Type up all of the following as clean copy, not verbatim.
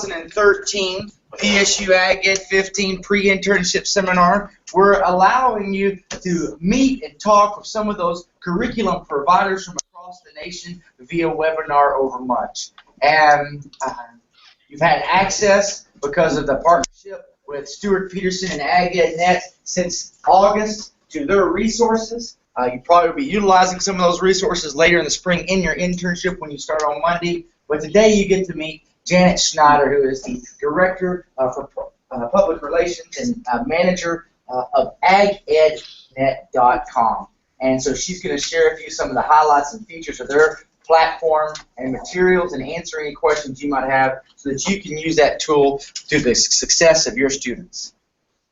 2013 PSU Ag Ed 15 pre-internship seminar. We're allowing you to meet and talk with some of those curriculum providers from across the nation via webinar over lunch. And you've had access because of the partnership with Stuart Peterson and AgEdNet since August to their resources. You probably will be utilizing some of those resources later in the spring in your internship when you start on Monday. But today you get to meet Janet Schneider, who is the Director for Public Relations and Manager of AgEdNet.com. And so she's going to share with you some of the highlights and features of their platform and materials and answer any questions you might have so that you can use that tool to the success of your students.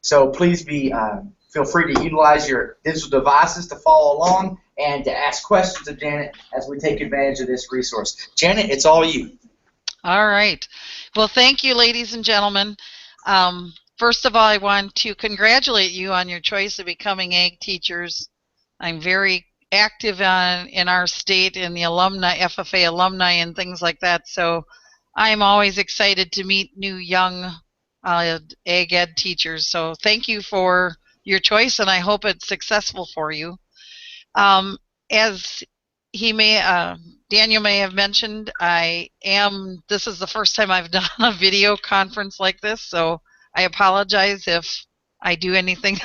So please feel free to utilize your digital devices to follow along and to ask questions of Janet as we take advantage of this resource. Janet, it's all you. All right. Well, thank you, ladies and gentlemen. First of all, I want to congratulate you on your choice of becoming ag teachers. I'm very active in our state in the alumni, FFA alumni and things like that, so I'm always excited to meet new young ag ed teachers. So thank you for your choice, and I hope it's successful for you. As Daniel may have mentioned, this is the first time I've done a video conference like this, so I apologize if I do anything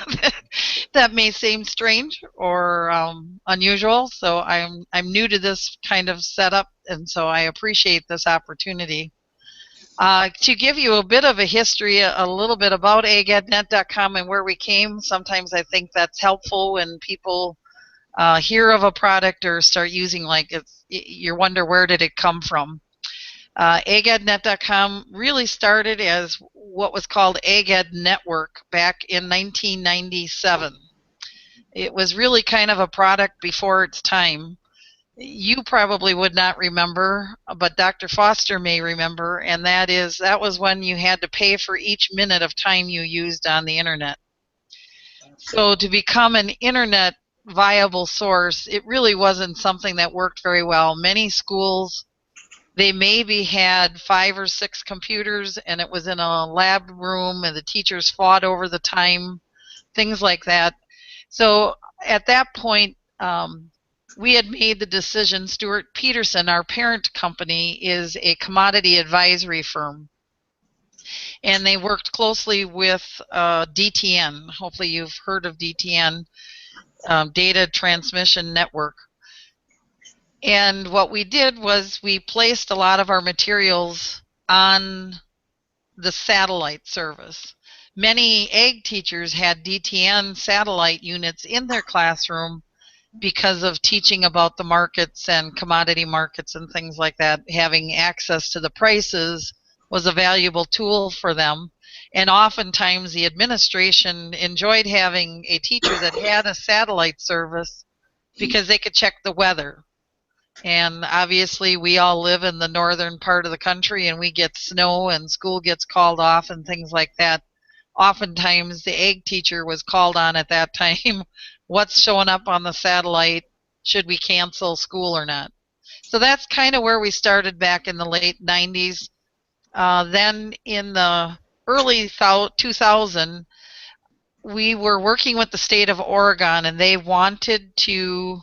that may seem strange or unusual. So I'm new to this kind of setup, and so I appreciate this opportunity. To give you a bit of a history, a little bit about AgEdNet.com and where we came, sometimes I think that's helpful when people hear of a product or start using you wonder where did it come from. AgEdNet.com really started as what was called AgEd Network back in 1997. It was really kind of a product before its time. You probably would not remember, but Dr. Foster may remember, and that was when you had to pay for each minute of time you used on the internet. So to become an internet viable source, it really wasn't something that worked very well. Many schools, they maybe had 5 or 6 computers, and it was in a lab room, and the teachers fought over the time, things like that. So at that point, we had made the decision. Stuart Peterson, our parent company, is a commodity advisory firm, and they worked closely with DTN. Hopefully you've heard of DTN, Data Transmission Network. And what we did was we placed a lot of our materials on the satellite service. Many ag teachers had DTN satellite units in their classroom because of teaching about the markets and commodity markets and things like that. Having access to the prices was a valuable tool for them. And oftentimes the administration enjoyed having a teacher that had a satellite service because they could check the weather. And obviously we all live in the northern part of the country, and we get snow and school gets called off and things like that. Oftentimes the ag teacher was called on at that time. What's showing up on the satellite? Should we cancel school or not? So that's kind of where we started back in the late 90s. Then in the early 2000, we were working with the state of Oregon, and they wanted to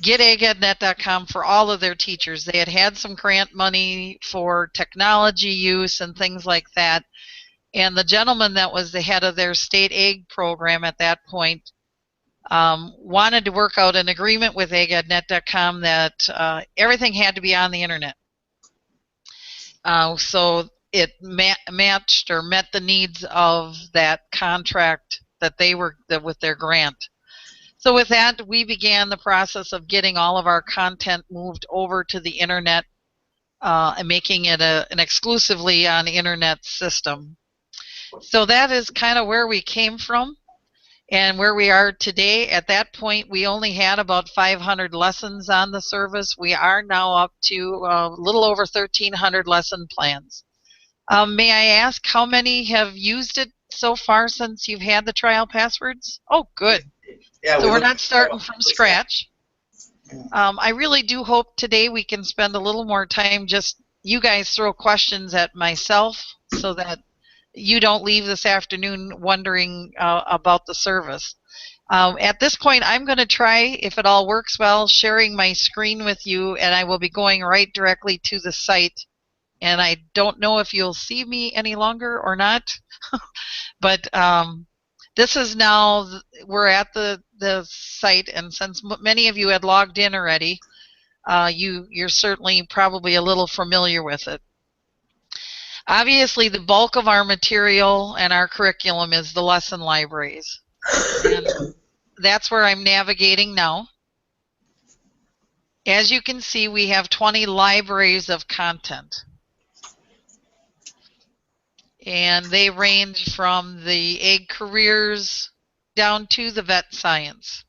get AgEdNet.com for all of their teachers. They had had some grant money for technology use and things like that. And the gentleman that was the head of their state ag program at that point wanted to work out an agreement with AgEdNet.com that everything had to be on the internet. So it matched or met the needs of that contract that they were with their grant. So with that, we began the process of getting all of our content moved over to the internet and making it an exclusively on internet system. So that is kind of where we came from and where we are today. At that point, we only had about 500 lessons on the service. We are now up to a little over 1,300 lesson plans. May I ask how many have used it so far since you've had the trial passwords? Oh, good. Yeah, so we're not starting from scratch. I really do hope today we can spend a little more time just you guys throw questions at myself so that you don't leave this afternoon wondering about the service. At this point, I'm going to try, if it all works well, sharing my screen with you, and I will be going right directly to the site. And I don't know if you'll see me any longer or not, but this is now, we're at the site, and since many of you had logged in already, you're certainly probably a little familiar with it. Obviously, the bulk of our material and our curriculum is the lesson libraries. And that's where I'm navigating now. As you can see, we have 20 libraries of content. And they range from the ag careers down to the vet science.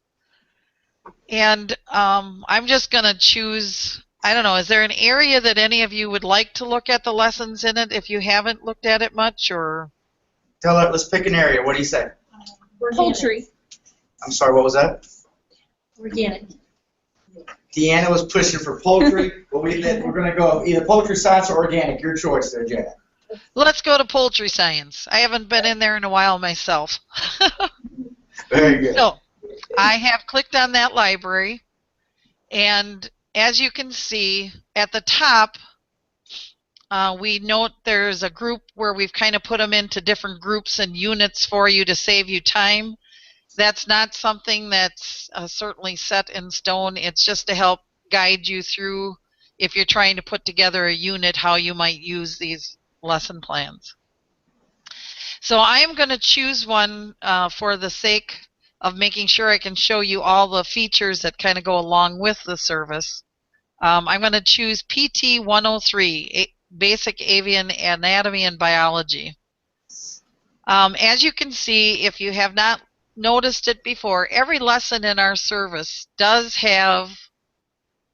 And I'm just going to choose, I don't know, is there an area that any of you would like to look at the lessons in it if you haven't looked at it much? Or Tell her, let's pick an area. What do you say? Poultry. I'm sorry, what was that? Organic. Deanna was pushing for poultry. Well, we're going to go either poultry science or organic. Your choice there, Janet. Let's go to poultry science. I haven't been in there in a while myself. Very good. So, I have clicked on that library, and as you can see at the top, we note there's a group where we've kind of put them into different groups and units for you to save you time. That's not something that's certainly set in stone. It's just to help guide you through, if you're trying to put together a unit, how you might use these lesson plans. So I am going to choose one for the sake of making sure I can show you all the features that kind of go along with the service. I'm going to choose PT 103, Basic Avian Anatomy and Biology. As you can see, if you have not noticed it before, every lesson in our service does have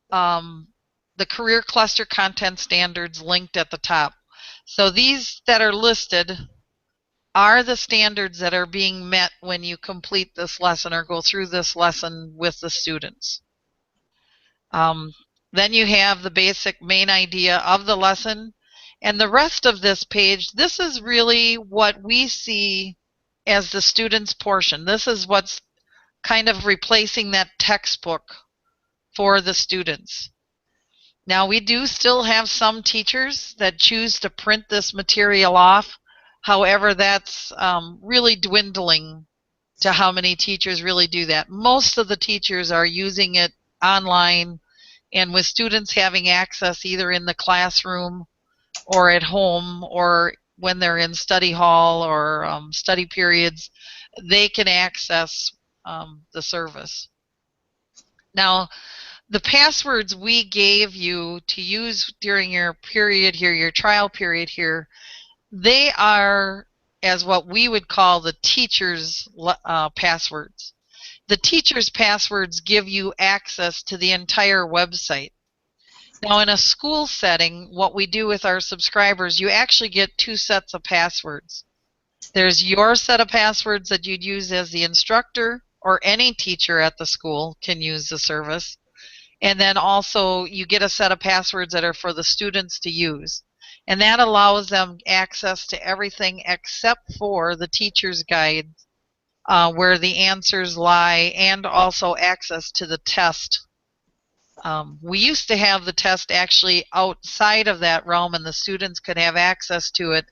the career cluster content standards linked at the top. So these that are listed are the standards that are being met when you complete this lesson or go through this lesson with the students. Then you have the basic main idea of the lesson, and the rest of this page, this is really what we see as the students' portion. This is what's kind of replacing that textbook for the students. Now, we do still have some teachers that choose to print this material off. However, that's really dwindling to how many teachers really do that. Most of the teachers are using it online, and with students having access either in the classroom or at home or when they're in study hall or study periods, they can access the service. Now, the passwords we gave you to use during your period here, your trial period here, they are as what we would call the teacher's passwords. The teacher's passwords give you access to the entire website. Now, in a school setting, what we do with our subscribers, you actually get two sets of passwords. There's your set of passwords that you'd use as the instructor, or any teacher at the school can use the service. And then also you get a set of passwords that are for the students to use. And that allows them access to everything except for the teacher's guide, where the answers lie, and also access to the test. We used to have the test actually outside of that realm, and the students could have access to it.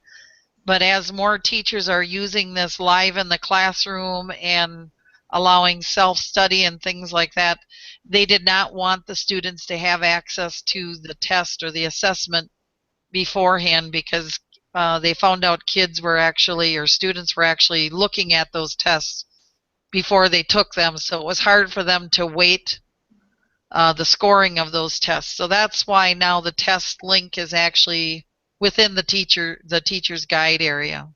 But as more teachers are using this live in the classroom and allowing self-study and things like that, they did not want the students to have access to the test or the assessment beforehand, because they found out kids were actually, or students were actually looking at those tests before they took them, so it was hard for them to weight the scoring of those tests. So that's why now the test link is actually within the teacher's guide area.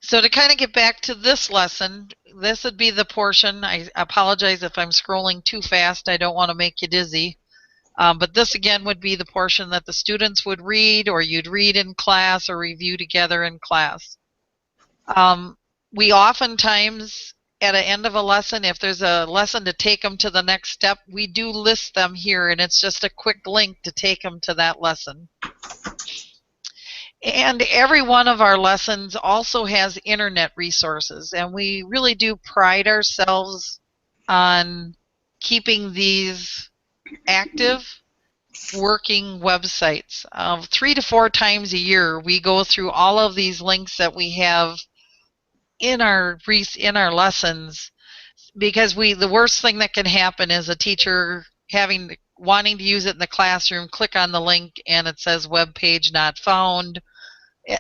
So to kind of get back to this lesson, this would be the portion. I apologize if I'm scrolling too fast. I don't want to make you dizzy. But this again would be the portion that the students would read, or you'd read in class or review together in class. We oftentimes at the end of a lesson, if there's a lesson to take them to the next step, we do list them here, and it's just a quick link to take them to that lesson. And every one of our lessons also has internet resources, and we really do pride ourselves on keeping these active, working websites. 3 to 4 times a year, we go through all of these links that we have in our lessons, because the worst thing that can happen is a teacher wanting to use it in the classroom, click on the link, and it says web page not found.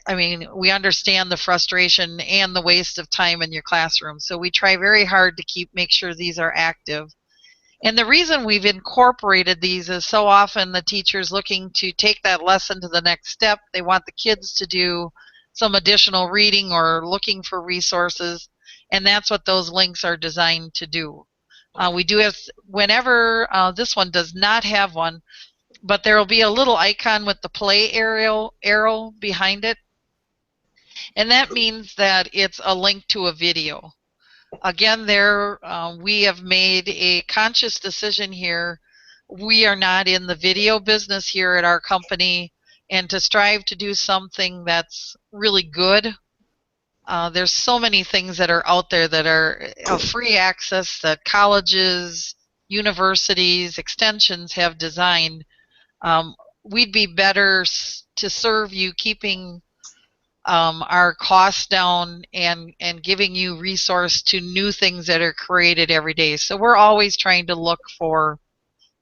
I mean, we understand the frustration and the waste of time in your classroom, so we try very hard to make sure these are active. And the reason we've incorporated these is so often the teacher's looking to take that lesson to the next step. They want the kids to do some additional reading or looking for resources, and that's what those links are designed to do. We do have, whenever, this one does not have one, but there will be a little icon with the play arrow behind it, and that means that it's a link to a video. Again, we have made a conscious decision here. We are not in the video business here at our company, and to strive to do something that's really good. There's so many things that are out there that are free access that colleges, universities, extensions have designed. We'd be better to serve you keeping our costs down and giving you resource to new things that are created every day. So we're always trying to look for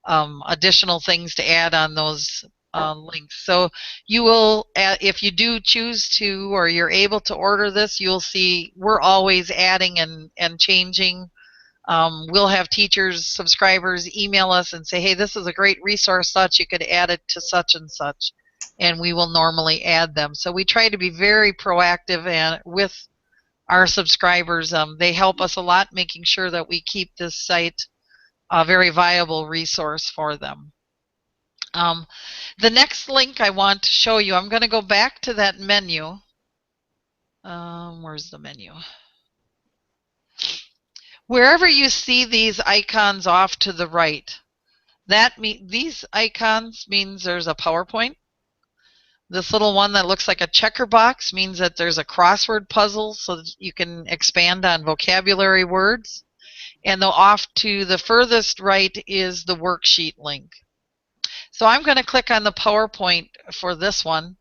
additional things to add on those links. So you will, if you do choose to, or you're able to order this, you'll see we're always adding and changing. We'll have teachers, subscribers email us and say, hey, this is a great resource, thought you could add it to such and such, and we will normally add them. So we try to be very proactive and with our subscribers. They help us a lot, making sure that we keep this site a very viable resource for them. The next link I want to show you, I'm going to go back to that menu. Where's the menu? Wherever you see these icons off to the right, these icons means there's a PowerPoint. This little one that looks like a checker box means that there's a crossword puzzle so that you can expand on vocabulary words. And off to the furthest right is the worksheet link. So I'm going to click on the PowerPoint for this one.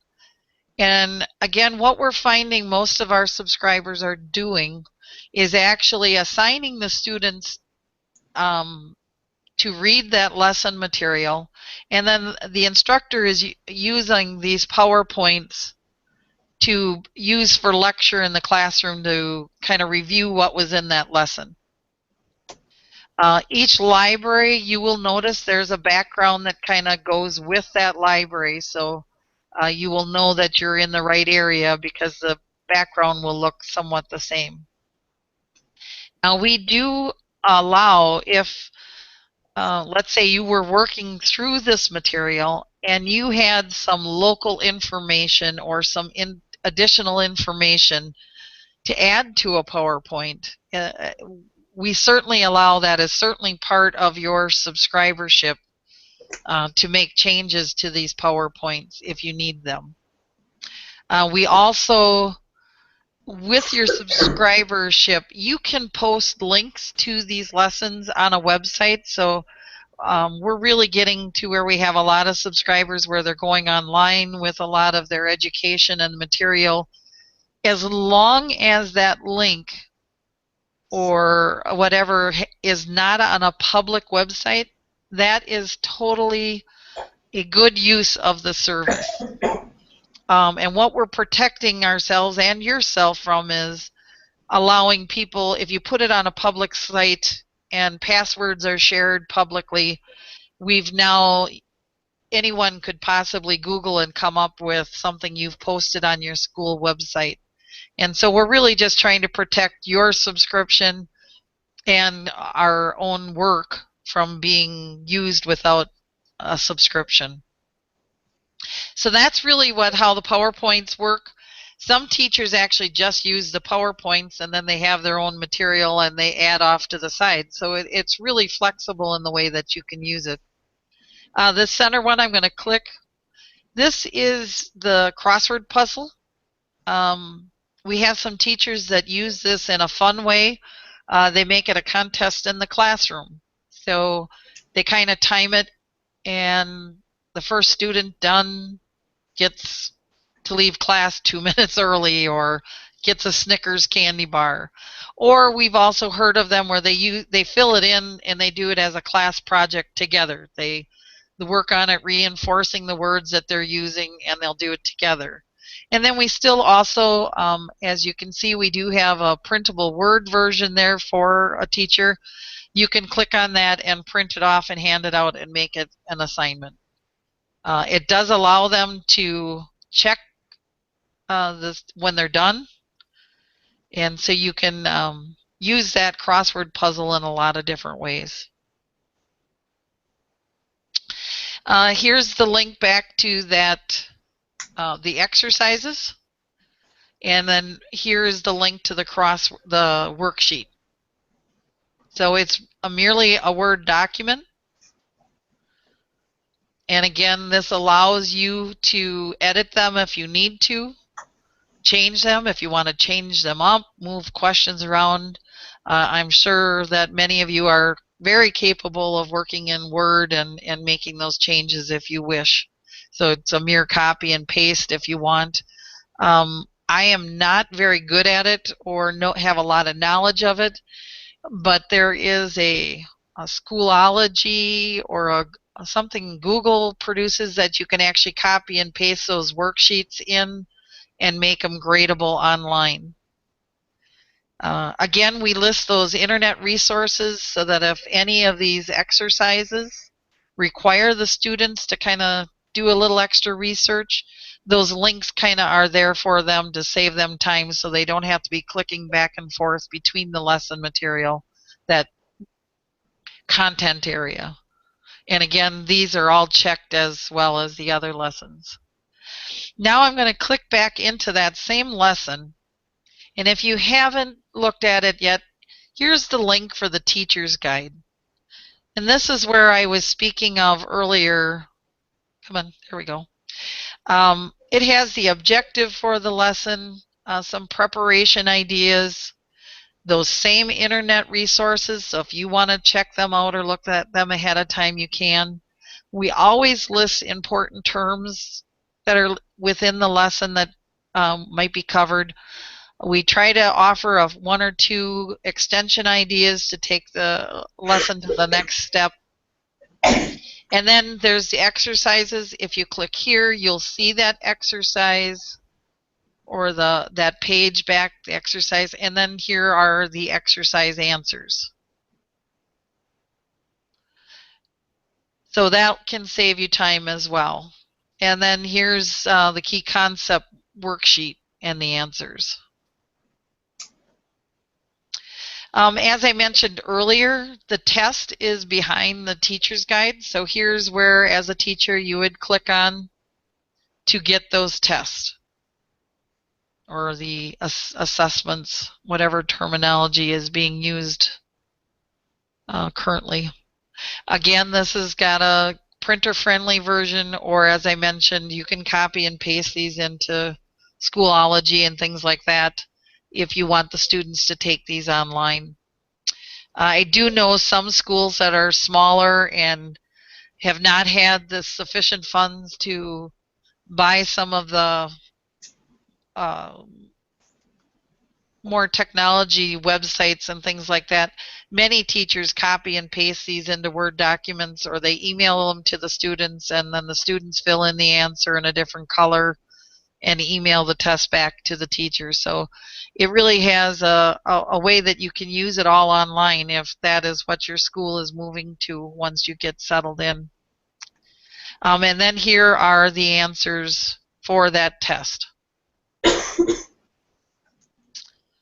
And again, what we're finding most of our subscribers are doing is actually assigning the students to read that lesson material, and then the instructor is using these PowerPoints to use for lecture in the classroom to kind of review what was in that lesson. Each library, you will notice there's a background that kind of goes with that library, so you will know that you're in the right area because the background will look somewhat the same. Now we do allow, if let's say you were working through this material and you had some local information or some additional information to add to a PowerPoint, we certainly allow that as certainly part of your subscribership to make changes to these PowerPoints if you need them. We also, with your subscribership, you can post links to these lessons on a website. So we're really getting to where we have a lot of subscribers where they're going online with a lot of their education and material. As long as that link or whatever is not on a public website, that is totally a good use of the service. And what we're protecting ourselves and yourself from is allowing people, if you put it on a public site and passwords are shared publicly, anyone could possibly Google and come up with something you've posted on your school website. And so we're really just trying to protect your subscription and our own work from being used without a subscription. So that's really how the PowerPoints work. Some teachers actually just use the PowerPoints and then they have their own material and they add off to the side. So it's really flexible in the way that you can use it. This center one I'm going to click. This is the crossword puzzle. We have some teachers that use this in a fun way. They make it a contest in the classroom. So they kind of time it, and the first student done gets to leave class 2 minutes early or gets a Snickers candy bar. Or we've also heard of them where they fill it in and they do it as a class project together. They work on it reinforcing the words that they're using, and they'll do it together. And then we still also, as you can see, we do have a printable Word version there for a teacher. You can click on that and print it off and hand it out and make it an assignment. It does allow them to check this when they're done. And so you can use that crossword puzzle in a lot of different ways. Here's the link back to that, the exercises. And then here's the link to the worksheet. So it's merely a Word document. And again, this allows you to edit them if you need to, change them if you want to change them up, move questions around. I'm sure that many of you are very capable of working in Word and making those changes if you wish. So it's a mere copy and paste if you want. I am not very good at it or have a lot of knowledge of it, but there is a Schoology or something Google produces that you can actually copy and paste those worksheets in and make them gradable online. Again, we list those internet resources so that if any of these exercises require the students to kind of do a little extra research, those links kind of are there for them to save them time so they don't have to be clicking back and forth between the lesson material, that content area. And again, these are all checked as well as the other lessons. Now I'm going to click back into that same lesson. And if you haven't looked at it yet, here's the link for the teacher's guide. And this is where I was speaking of earlier. Come on, here we go. It has the objective for the lesson, some preparation ideas, those same internet resources. So if you want to check them out or look at them ahead of time, you can. We always list important terms that are within the lesson that might be covered. We try to offer 1 or 2 extension ideas to take the lesson to the next step. And then there's the exercises. If you click here, you'll see that exercise or that page back, the exercise. And then here are the exercise answers. So that can save you time as well. And then here's the key concept worksheet and the answers. As I mentioned earlier, the test is behind the teacher's guide. So here's where, as a teacher, you would click on to get those tests or the assessments, whatever terminology is being used currently. Again, this has got a printer-friendly version, or as I mentioned, you can copy and paste these into Schoology and things like that if you want the students to take these online. I do know some schools that are smaller and have not had the sufficient funds to buy some of the more technology websites and things like that. Many teachers copy and paste these into Word documents, or they email them to the students, and then the students fill in the answer in a different color and email the test back to the teacher. So it really has a way that you can use it all online if that is what your school is moving to once you get settled in. And then here are the answers for that test.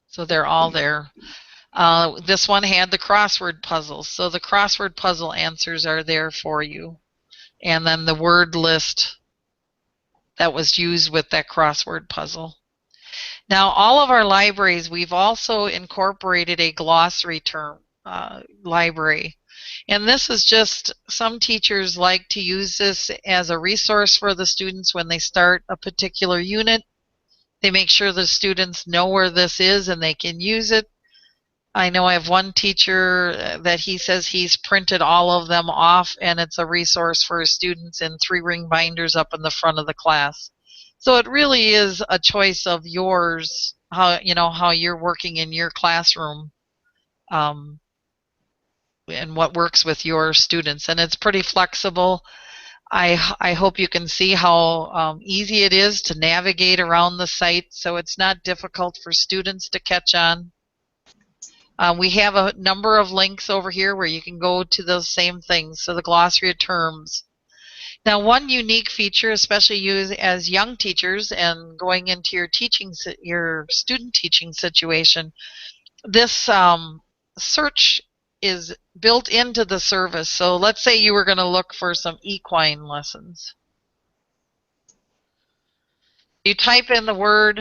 So they're all there. This one had the crossword puzzle. So the crossword puzzle answers are there for you. And then the word list that was used with that crossword puzzle. Now, all of our libraries, we've also incorporated a glossary term library. And this is just, some teachers like to use this as a resource for the students when they start a particular unit. They make sure the students know where this is and they can use it. I know I have one teacher that he says he's printed all of them off, and it's a resource for his students in 3-ring binders up in the front of the class. So it really is a choice of yours, how you're working in your classroom, and what works with your students. And it's pretty flexible. I hope you can see how easy it is to navigate around the site, so it's not difficult for students to catch on. We have a number of links over here where you can go to those same things, so the glossary of terms. Now, one unique feature, especially you as young teachers and going into your student teaching situation, this search is built into the service. So let's say you were going to look for some equine lessons. You type in the word,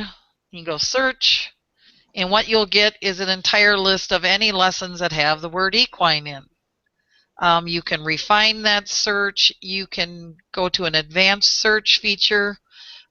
you go search, and what you'll get is an entire list of any lessons that have the word equine in. You can refine that search. You can go to an advanced search feature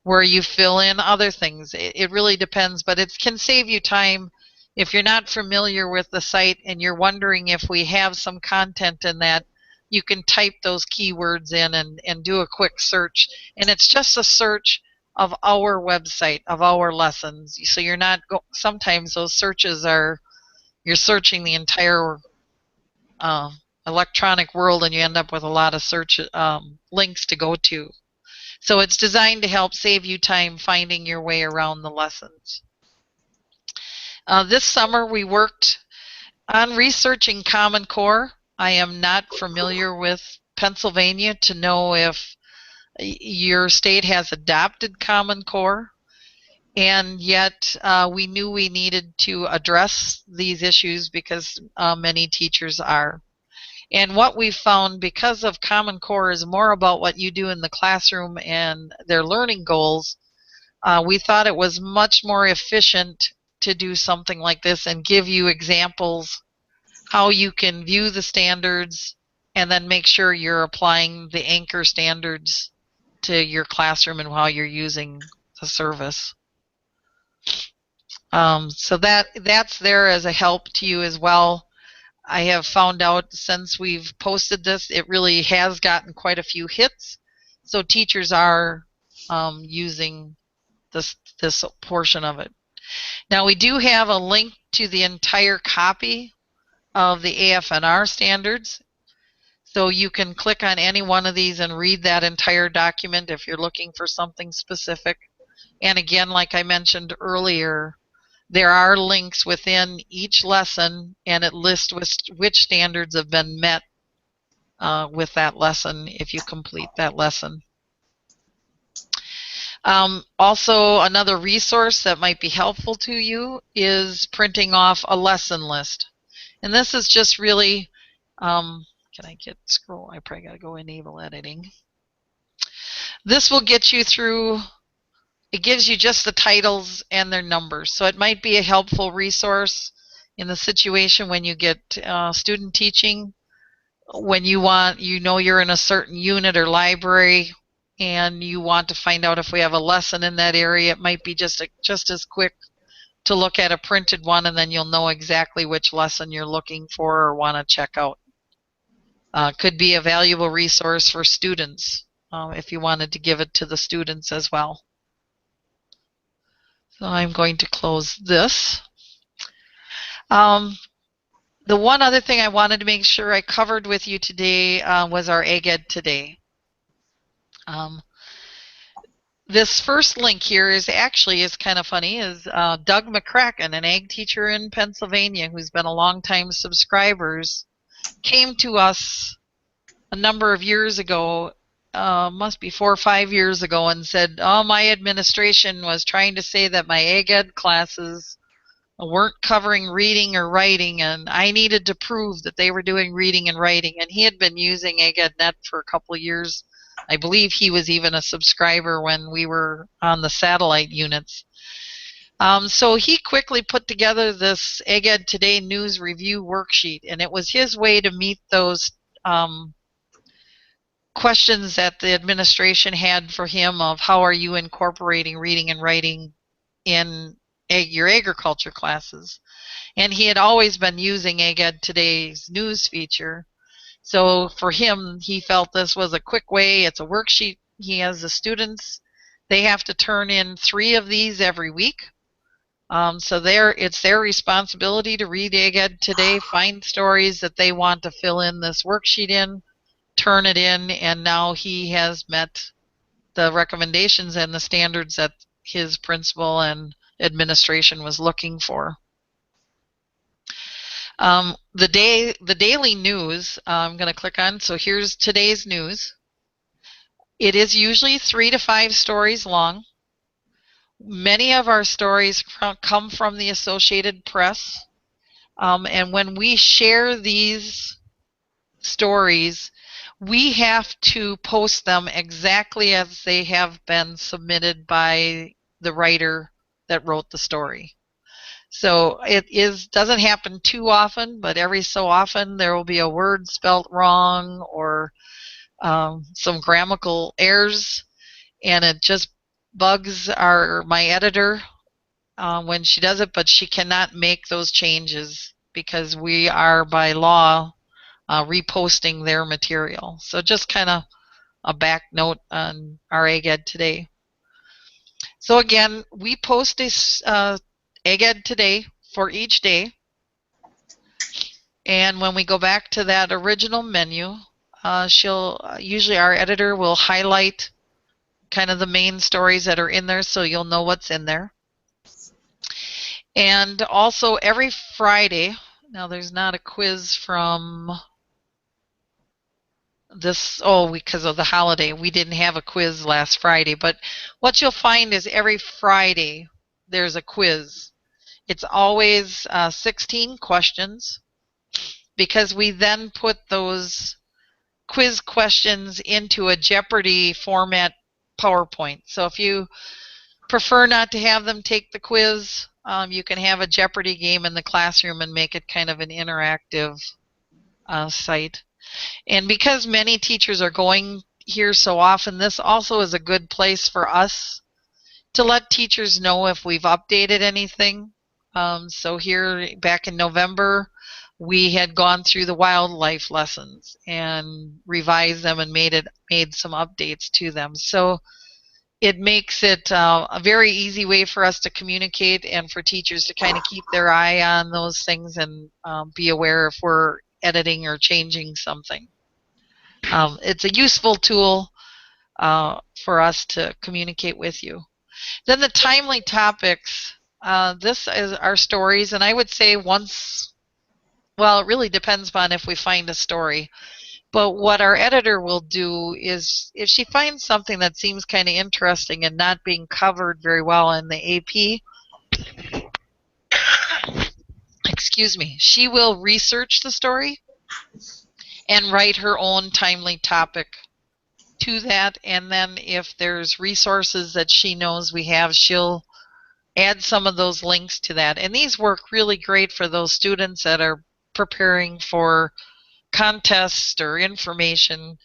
where you fill in other things. It really depends, but it can save you time if you're not familiar with the site and you're wondering if we have some content in that. You can type those keywords in and do a quick search, and it's just a search of our website, of our lessons. So you're not sometimes those searches are, you're searching the entire electronic world, and you end up with a lot of search links to go to. So it's designed to help save you time finding your way around the lessons. This summer we worked on researching Common Core. I am not familiar with Pennsylvania to know if your state has adopted Common Core, and yet we knew we needed to address these issues because many teachers are. And what we found, because of Common Core is more about what you do in the classroom and their learning goals, we thought it was much more efficient to do something like this and give you examples how you can view the standards and then make sure you're applying the anchor standards to your classroom and how you're using the service. So that's there as a help to you as well. I have found out since we've posted this, it really has gotten quite a few hits. So teachers are using this portion of it. Now we do have a link to the entire copy of the AFNR standards. So you can click on any one of these and read that entire document if you're looking for something specific. And again, like I mentioned earlier, there are links within each lesson, and it lists which standards have been met with that lesson if you complete that lesson. Also, another resource that might be helpful to you is printing off a lesson list. And this is just really, can I scroll? I probably got to go enable editing. This will get you through. It gives you just the titles and their numbers. So it might be a helpful resource in the situation when you get student teaching, when you're in a certain unit or library and you want to find out if we have a lesson in that area. It might be just as quick to look at a printed one, and then you'll know exactly which lesson you're looking for or want to check out. Could be a valuable resource for students if you wanted to give it to the students as well. So I'm going to close this. The one other thing I wanted to make sure I covered with you today was our Ag Ed Today. This first link here is kind of funny, is Doug McCracken, an ag teacher in Pennsylvania who's been a long-time subscriber, came to us a number of years ago, must be 4 or 5 years ago, and said, oh, my administration was trying to say that my Ag Ed classes weren't covering reading or writing, and I needed to prove that they were doing reading and writing. And he had been using AgEdNet for a couple of years. I believe he was even a subscriber when we were on the satellite units. So he quickly put together this Ag Ed Today News Review worksheet, and it was his way to meet those questions that the administration had for him of how are you incorporating reading and writing in your agriculture classes. And he had always been using Ag Ed Today's news feature. So for him, he felt this was a quick way. It's a worksheet. He has the students. They have to turn in 3 of these every week. So it's their responsibility to read Ag Ed Today, find stories that they want to fill in this worksheet in, turn it in, and now he has met the recommendations and the standards that his principal and administration was looking for. The daily news, I'm going to click on. So here's today's news. It is usually 3 to 5 stories long. Many of our stories come from the Associated Press. And when we share these stories, we have to post them exactly as they have been submitted by the writer that wrote the story. So it doesn't happen too often, but every so often there will be a word spelt wrong or some grammatical errors, and it just bugs my editor when she does it, but she cannot make those changes because we are by law reposting their material. So just kind of a back note on our Ag Ed Today. So again, we post this Ag Ed Today for each day. And when we go back to that original menu, usually our editor will highlight kind of the main stories that are in there so you'll know what's in there. And also every Friday, now there's not a quiz from this, because of the holiday, we didn't have a quiz last Friday, but what you'll find is every Friday there's a quiz. It's always 16 questions because we then put those quiz questions into a Jeopardy format PowerPoint. So if you prefer not to have them take the quiz, you can have a Jeopardy game in the classroom and make it kind of an interactive site. And because many teachers are going here so often, this also is a good place for us to let teachers know if we've updated anything. So here back in November, we had gone through the wildlife lessons and revised them and made some updates to them. So it makes it a very easy way for us to communicate and for teachers to kind of keep their eye on those things and be aware if we're editing or changing something. It's a useful tool for us to communicate with you. Then the timely topics. This is our stories, and I would say it really depends upon if we find a story. But what our editor will do is if she finds something that seems kind of interesting and not being covered very well in the AP, excuse me, she will research the story and write her own timely topic to that. And then if there's resources that she knows we have, she'll add some of those links to that. And these work really great for those students that are preparing for contests or information,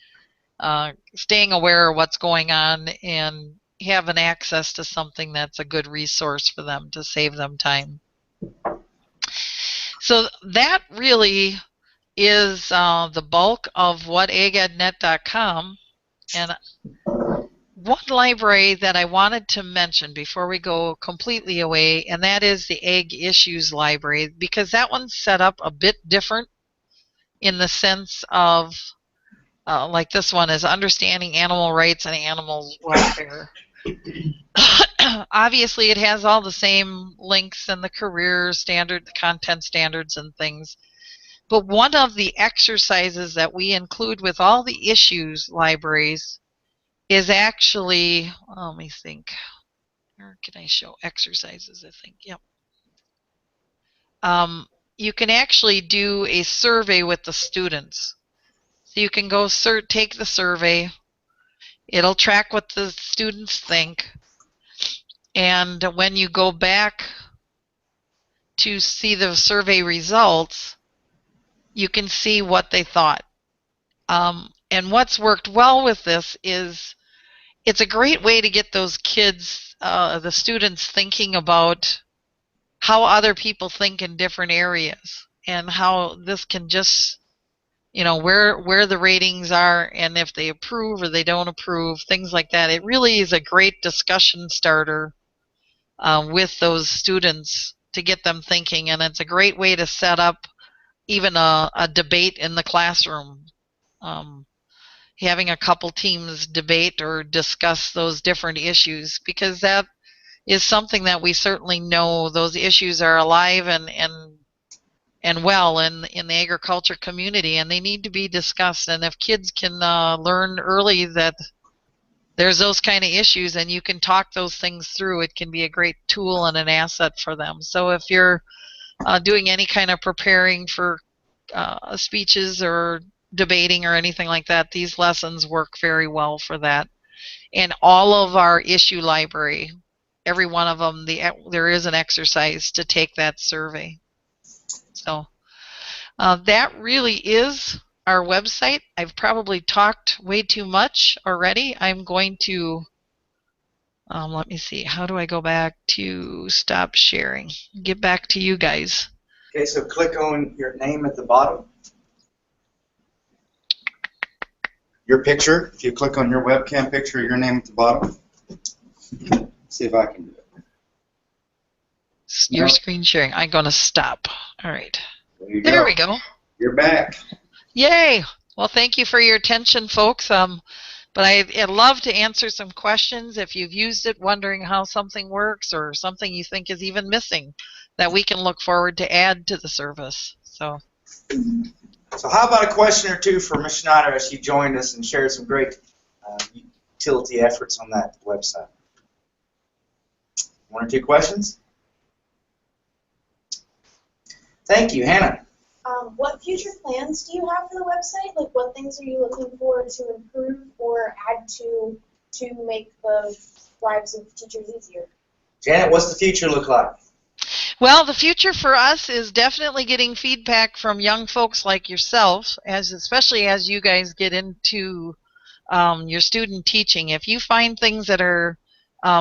staying aware of what's going on and having access to something that's a good resource for them to save them time. So that really is the bulk of what agednet.com. And one library that I wanted to mention before we go completely away, and that is the Ag Issues Library, because that one's set up a bit different in the sense of, like this one is Understanding Animal Rights and Animal Welfare. Obviously, it has all the same links and the career standard, the content standards and things. But one of the exercises that we include with all the issues libraries is actually, let me think, where can I show exercises, I think, yep. You can actually do a survey with the students. So you can go take the survey. It'll track what the students think. And when you go back to see the survey results, you can see what they thought. And what's worked well with this is it's a great way to get those kids, the students, thinking about how other people think in different areas and how this can just, where the ratings are and if they approve or they don't approve, things like that. It really is a great discussion starter with those students to get them thinking, and it's a great way to set up even a debate in the classroom. Having a couple teams debate or discuss those different issues, because that is something that we certainly know those issues are alive and well in the agriculture community, and they need to be discussed. And if kids can learn early that there's those kind of issues and you can talk those things through, it can be a great tool and an asset for them. So if you're doing any kind of preparing for speeches or debating or anything like that, these lessons work very well for that. And all of our issue library, every one of them, there is an exercise to take that survey. So that really is our website. I've probably talked way too much already. I'm going to, let me see, how do I go back to stop sharing? Get back to you guys. Okay, so click on your name at the bottom. Your picture, if you click on your webcam picture, your name at the bottom. See if I can do it. Your screen sharing. I'm going to stop. All right. There we go. You're back. Yay. Well, thank you for your attention, folks. But I'd love to answer some questions if you've used it, wondering how something works or something you think is even missing that we can look forward to add to the service. So how about a question or two for Ms. Schneider as she joined us and shared some great utility efforts on that website? One or two questions? Thank you. Hannah. What future plans do you have for the website? Like, what things are you looking for to improve or add to make the lives of teachers easier? Janet, what's the future look like? Well, the future for us is definitely getting feedback from young folks like yourself, especially as you guys get into your student teaching. If you find things that are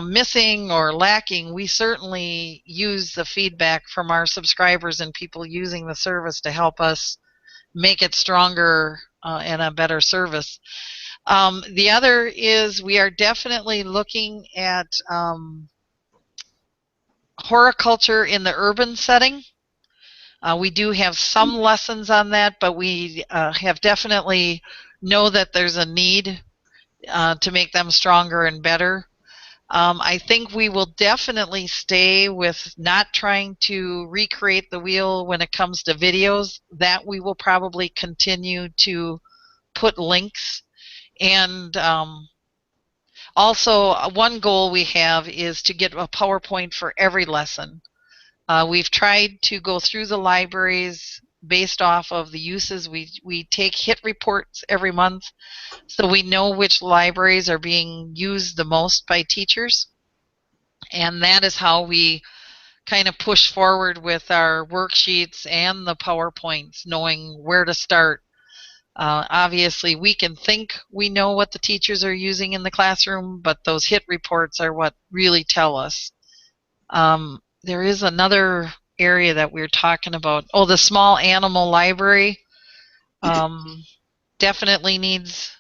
missing or lacking, we certainly use the feedback from our subscribers and people using the service to help us make it stronger and a better service. The other is we are definitely looking at horticulture in the urban setting. We do have some lessons on that, but we have definitely know that there's a need to make them stronger and better. I think we will definitely stay with not trying to recreate the wheel when it comes to videos. That we will probably continue to put links. And also, one goal we have is to get a PowerPoint for every lesson. We've tried to go through the libraries based off of the uses. We take hit reports every month, so we know which libraries are being used the most by teachers. And that is how we kind of push forward with our worksheets and the PowerPoints, knowing where to start. Obviously, we can think we know what the teachers are using in the classroom, but those hit reports are what really tell us. There is another area that we're talking about. Oh, the small animal library definitely needs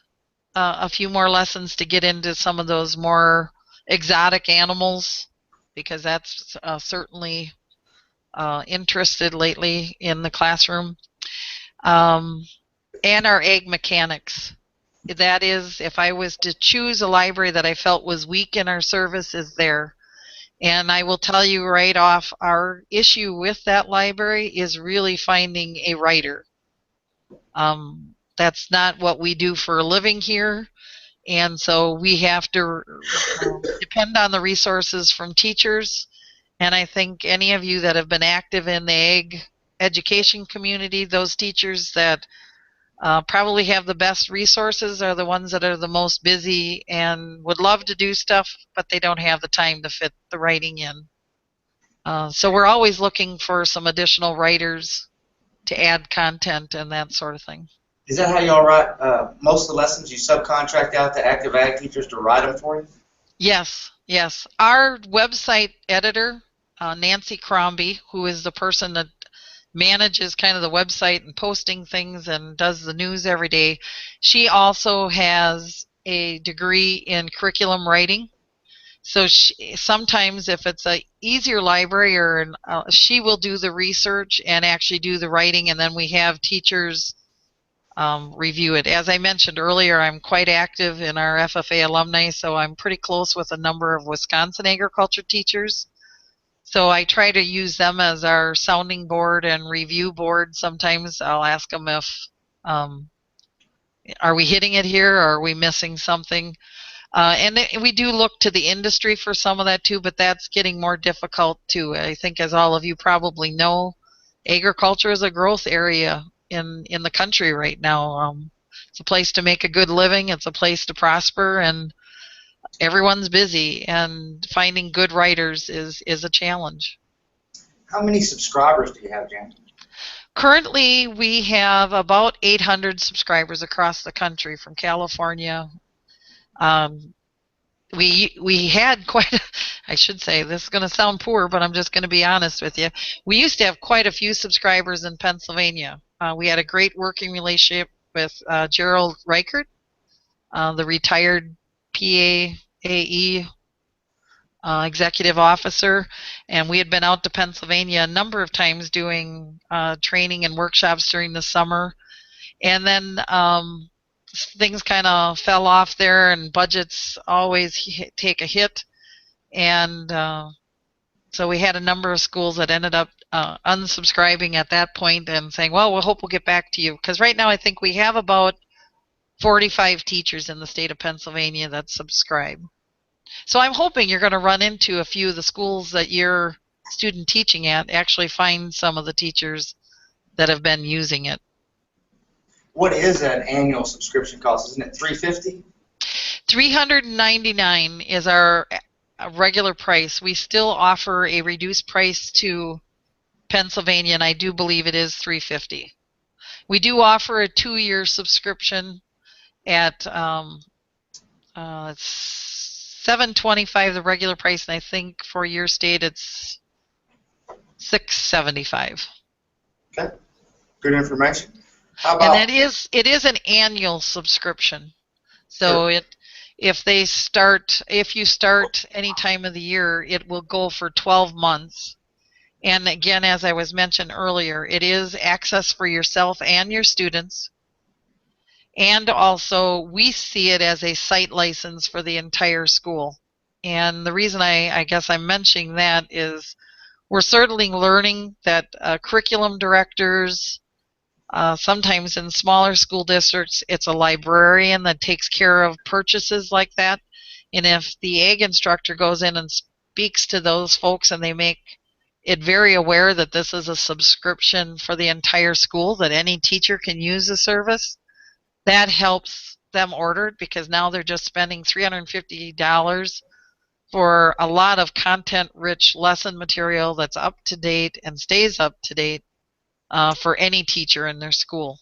a few more lessons to get into some of those more exotic animals, because that's certainly interested lately in the classroom. And our egg mechanics. That is, if I was to choose a library that I felt was weak in our service, is there. And I will tell you right off, our issue with that library is really finding a writer. That's not what we do for a living here. And so we have to depend on the resources from teachers. And I think any of you that have been active in the ag education community, those teachers that probably have the best resources are the ones that are the most busy and would love to do stuff, but they don't have the time to fit the writing in. So we're always looking for some additional writers to add content and that sort of thing. Is that how y'all write most of the lessons? You subcontract out to active ag teachers to write them for you? Yes, yes. Our website editor, Nancy Crombie, who is the person that manages kind of the website and posting things and does the news every day, she also has a degree in curriculum writing. So sometimes if it's a easier library, or she will do the research and actually do the writing, and then we have teachers review it. As I mentioned earlier, I'm quite active in our FFA alumni, so I'm pretty close with a number of Wisconsin agriculture teachers. So I try to use them as our sounding board and review board. Sometimes I'll ask them if, are we hitting it here, or are we missing something? And we do look to the industry for some of that too, but that's getting more difficult too. I think, as all of you probably know, agriculture is a growth area in the country right now. It's a place to make a good living. It's a place to prosper, and everyone's busy. And finding good writers is a challenge. How many subscribers do you have, Jan? Currently, we have about 800 subscribers across the country, from California. We had quite, I should say, this is going to sound poor, but I'm just going to be honest with you. We used to have quite a few subscribers in Pennsylvania. We had a great working relationship with Gerald Reichert, the retired PAAE executive officer, and we had been out to Pennsylvania a number of times doing training and workshops during the summer. And then things kind of fell off there, and budgets always take a hit. And so we had a number of schools that ended up unsubscribing at that point and saying, well, we'll hope we'll get back to you. Because right now I think we have about 45 teachers in the state of Pennsylvania that subscribe. So I'm hoping you're going to run into a few of the schools that you're student teaching at, actually find some of the teachers that have been using it. What is an annual subscription cost? Isn't it $350? $399 is our regular price. We still offer a reduced price to Pennsylvania, and I do believe it is $350. We do offer a 2-year subscription at it's $725, the regular price, and I think for your state it's $675. Okay, good information. How about? And it is an annual subscription. So Sure. if you start any time of the year, it will go for 12 months. And again, as I was mentioned earlier, it is access for yourself and your students. And also, we see it as a site license for the entire school. And the reason I guess I'm mentioning that is we're certainly learning that curriculum directors, sometimes in smaller school districts, it's a librarian that takes care of purchases like that. And if the ag instructor goes in and speaks to those folks and they make it very aware that this is a subscription for the entire school, that any teacher can use the service, that helps them order it, because now they're just spending $350 for a lot of content-rich lesson material that's up to date and stays up to date for any teacher in their school.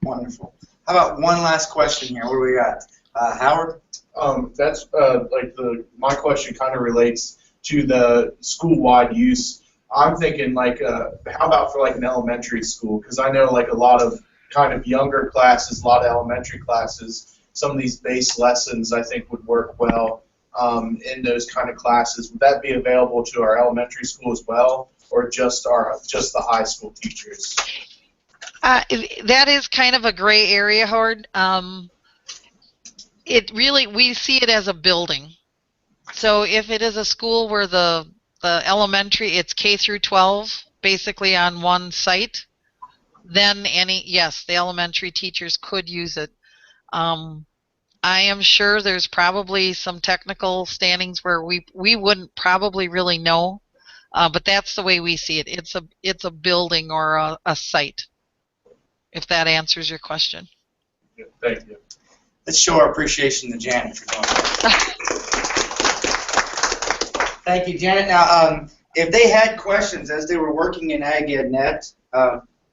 Wonderful. How about one last question here? What do we got? Howard? That's my question kind of relates to the school-wide use. I'm thinking how about for an elementary school? Because I know a lot of kind of younger classes, a lot of elementary classes, some of these base lessons I think would work well in those kind of classes. Would that be available to our elementary school as well, or just the high school teachers? That is kind of a gray area, Howard. We see it as a building. So if it is a school where the elementary, it's K through 12 basically on one site, then the elementary teachers could use it. I am sure there's probably some technical standings where we wouldn't probably really know, but that's the way we see it. It's a building or a site. if that answers your question. Yeah, thank you. Let's show our appreciation to Janet for doing that. Thank you, Janet. Now, if they had questions as they were working in AgEdNet,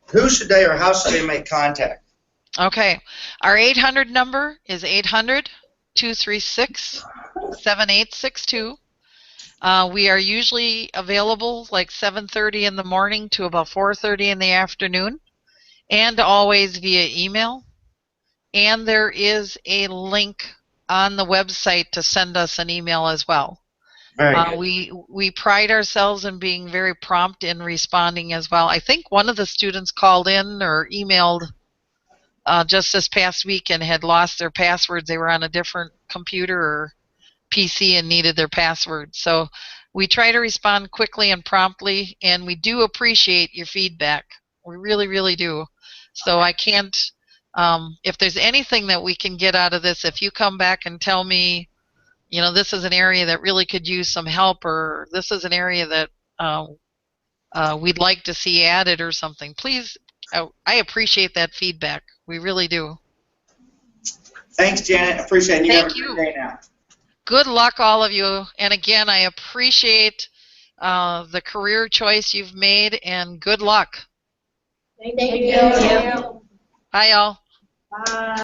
who should they or how should they make contact? Okay. Our 800 number is 800-236-7862. We are usually available like 7:30 in the morning to about 4:30 in the afternoon, and always via email. And there is a link on the website to send us an email as well. Very good. We pride ourselves in being very prompt in responding as well. I think one of the students called in or emailed just this past week and had lost their passwords. They were on a different computer or PC and needed their password. So we try to respond quickly and promptly, and we do appreciate your feedback. We really, really do. So I can't, if there's anything that we can get out of this, if you come back and tell me, you know, this is an area that really could use some help, or this is an area that we'd like to see added or something, please, I appreciate that feedback. We really do. Thanks, Janet. Appreciate it. You Thank have a you. good day now. Good luck, all of you. And again, I appreciate the career choice you've made, and good luck. Thank you. Bye, y'all. Bye.